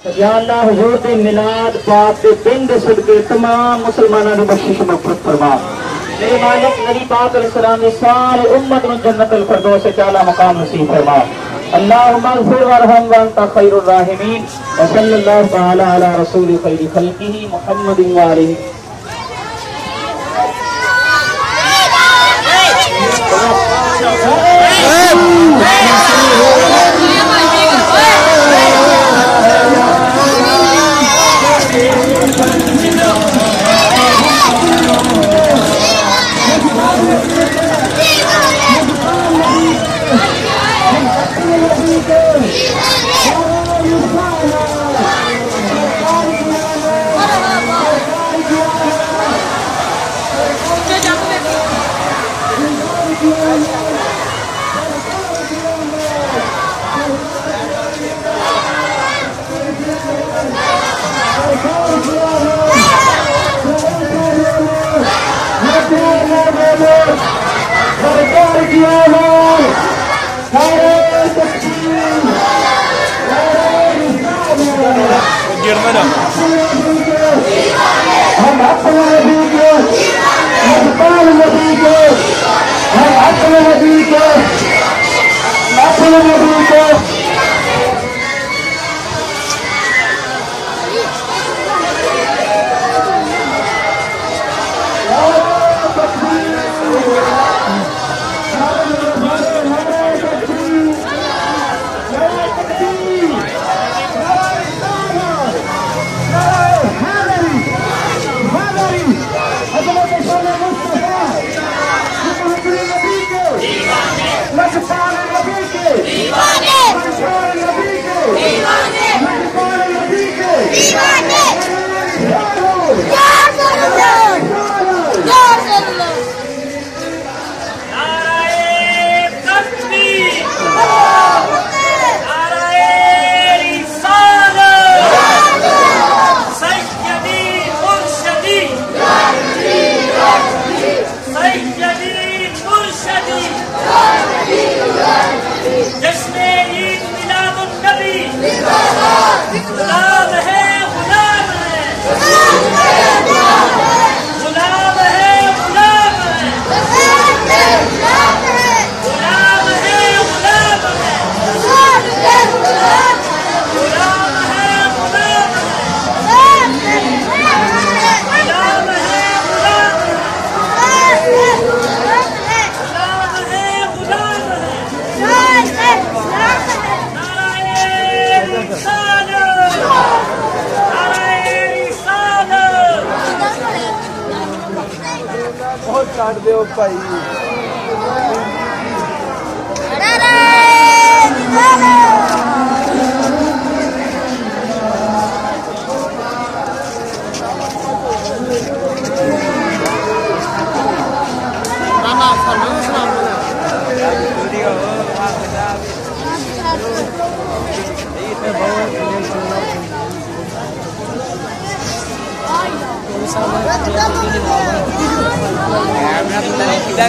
या अल्लाह हुजूर दे मिलाद पाक दे दिन दे सदके तमाम मुसलमानां दी बख्शिश मग़फ़िरत फरमा। मेरे मालिक नबी पाक अलैहिस्सलाम दी सारी उम्मत नूं जन्नतुल फिरदौस च आला मकाम नसीब फरमा। अल्लाहुम्मा इग़फिर वरहम व अंता खैरुर राहिमीन व सल्लल्लाहु तआला अला रसूल खैरि खल्क़िही मुहम्मदिन व आलिहि। हम अपने नबी के बहुत काट दे भाई। kita